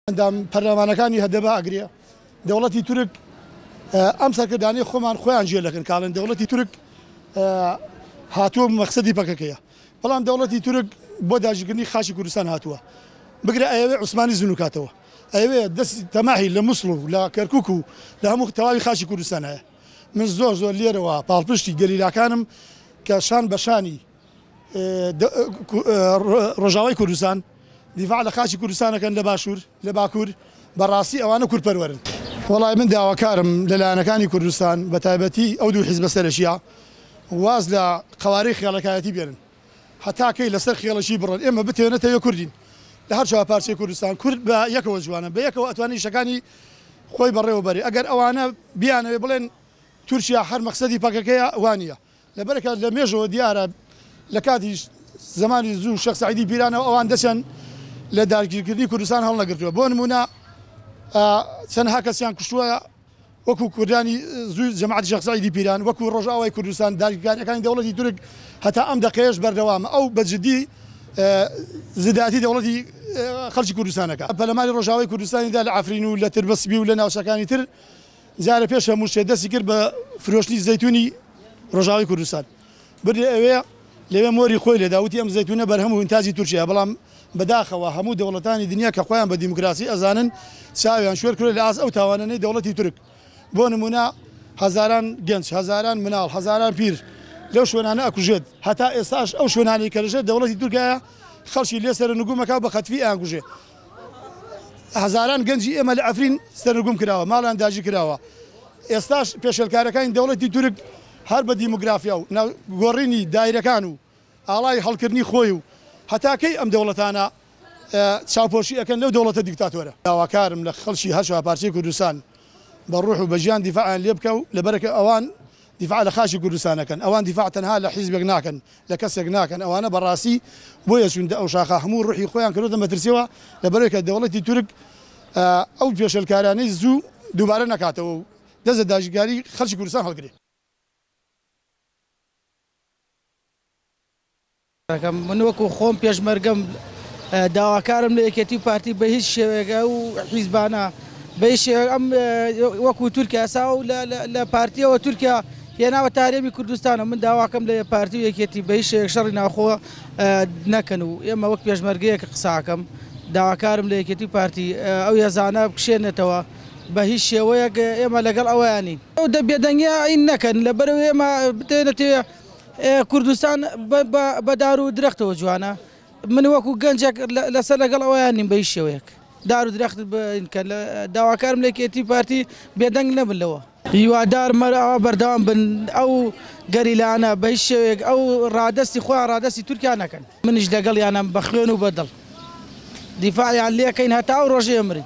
عندما پەرلەمانەکانی هەدەبە ئەگرێ دەوڵەتی تورک ئەم سەرکردانەی خۆمان خۆیان جێ دەکەن کاڵن دەوڵەتی تورک هاتووە مەقسەدی پەکەکەیە بەڵام دەوڵەتی تورک بۆ داژیکردنی خاچی کوردستان هاتووە بگرە ئەوێ عوسمانی زنوکاتەوە ئەوێ دەست تەماحی لە مووسڵ و لە کەرکووک و لە هەموو تەواوی خاچی کوردستان هەیە من زۆر لێرەوە پاڵپشتی گەلیلاکانم کە شان بەشانی ڕۆژاوای کوردستان دیفاع لە خاچی کوردستانەکەن لە باشوور لە باکوور بەڕاستی ئەوانە کورتپەروەرن وەڵای من داواکارم لەلایەنەکانی کوردستان بە تایبەتی ئەو دوو حیزبە سەرەشیە واز لە قەوارەی خێڵەکایەتی بێنن هەتا کەی لەسەر خێڵەشی بڕن ئێمە بتێنێتەوە کوردین لە هەر چوار پارچەی کوردستان کورد بە یەکەوە جوانە بە یەکەوە ئەتوانێت شەکانی خۆی بەڕێوەبەری ئەگەر ئەوانە بیانەوێ بڵێن تورکیا هەر مەقسەدی پەکەکەیە وانە لەبەرکە لە مێژەوە دیارە لە کاتی زمانی زوو شەخ سەعیدی پیرانەوە ئەوان دەچەن لە داگیرکردنی کوردستان هەڵ نەگرتووە بۆ نمونە چەندها کەسیان کوشتووە وەکو کوردانی زوو جەماعەتی شەخ سەعیدی پیران وەکو ڕۆژاوای کوردستان داگیرکاریەکانی دەوڵەتی تورک هەتا ئەم دقەیەش بەردەوامە ئەو بەجددی زیادەتی دەوڵەتی خەڵکی کوردستانەکە پەرلەمانی ڕۆژاوای کوردستانیدا لە عەفرین و لە تربەسبی و لە ناوچەکانی تر جارە پێش هەموو شتێ دەستی کرد بە فرۆشتنی زەیتونی ڕۆژاوای کوردستان بردێ ئەوێ لەوێ مۆری خۆی لێدا وتی ئەم زەیتونە بەرهەموو ئینتاجی تورکیا بەڵام بەداخەوە هەموو دەوڵەتانی دنیا کە خۆیان بە دیموکراسی ئەزانن چاویان شوێر کرد لە ئاز ئەو تاوانانەی دەوڵەتی تورک بۆ نمونە هەزاران گەنج هەزاران مناڵ هەزاران پیر لەو شوێنانە ئەکوژێت هەتا ئێستاش ئەو شوێنانی کە لەژێر دەوڵەتی تورکایە خەڵکی لێ سەرنگومەکە بە خەتفی ئاگوژێ هەزاران گەنجی ئێمە لە عەفرین سەرنگوم کراوە ماڵیان داژی کراوە ئێستاش پێشێلکارەکانی دەوڵەتی تورک هەر بە دیموگرافیا و گۆڕینی دایرەکان و ئاڵای هەڵکردنی خۆی و هەتاکەی ئەم دەوڵەتانە چاوپۆشی ئەەکەن لەو دەوڵەتە دیکتاتۆرە داواکارم لە خەڵکی هەر چوار پارچەی کوردستان بە ڕوح و بەژیان دیفاعیان لێ بکە و لەبەرەکە ئەوان دیفاع لە خاچی کوردستانەکەن ئەوان دیفاع تەنها لە حیزبێک ناکەن لە کەسێک ناکەن ئەوانە بەڕاستی بۆیە چونکە ئەو شاخە هەموو ڕوحی خۆیان کردوتە مەترسیەوە لەبەرەکە دەوڵەتی تورک ئەو پێشەلکارانەی زوو دووبارە نەکاتەوە و دەست داژیکاری خەڵکی کوردستان هەڵگرێت من وەکو خۆم پێشمەرگەم داواکارم لە یەکێتی پارتی بە هیچ شێوەیەکە و حیزبانە بە هیچ شێوەیەک ئەم وەکو تورکیا ئەسا و لە پارتیەوە تورکیا هێناوە تارێمی کوردستانە من داواکەم لە پارتی و یەکێتی بە هیچ شێوەیەک شەڕی ناوخۆ نەکەن و ئێمە وەک پێشمەرگەیەک قساکەم داواکارم لە یەکێتی پارتی ئەو هێزانە بکشێنێتەوە بە هیچ شێوەیەک ئێمە لەگەڵ ئەویانی ئەو بێدەنگیا ئین نەکەن لەبەرەوە ئێمە بتێنێتێ کوردستان بە دار و درەختەوە جوانە من وەکو گەنجێک لەسەر لەگەڵ ئەویان نیم بە هیچ شێوەیەک دار و درەخت کە داواکارم لە یەکێتی پارتی بێدەنگ نەبن لەوە هیوادار ئەوە بەردەوام بن ئەو گەریلانە بە هیچ شێوەیەک ئەو ڕادەستی خۆیان ڕادەستی تورکیا نەکەن منیش لەگەڵیانە بە خوێن و بەدڵ دیفاعیان لێکەین هەتا ئەو ڕۆژەیە مرن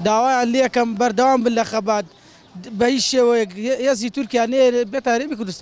داوایان لێکەم بەردەوام بن لە خەبات بە هیچ شێوەیەک هێزی تورکیا نێ بێت هەرێمی کوردستان